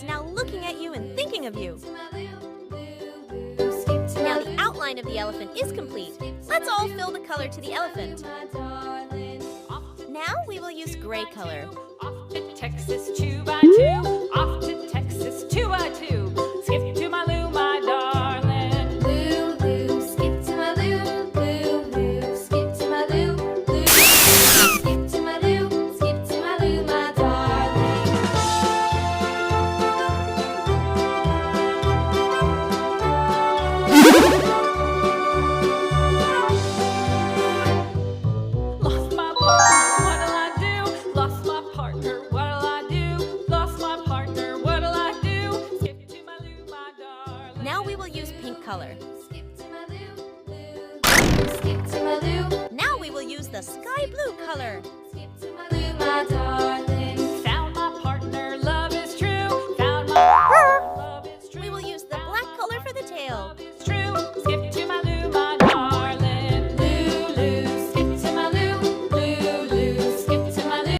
is now looking at you and thinking of you. Now the outline of the elephant is complete. Let's all fill the color to the elephant. Now we will use gray color. Off to Texas 2x2, off to Texas 2x2. Skip to my Lou, my darling. Lou, Lou, skip to my Lou. Lou, Lou, skip to my Lou. Lou, skip to my Lou. Skip to my Lou, my darling. Lost my partner, what'll I do? Lost my partner, what'll I do? Lost my partner, what'll I do? Skip to my Lou, my darling. Now we will use pink color. Skip to my Lou. Lou, skip to my Lou. Now we will use the sky blue color. Skip to my Lou, my darling.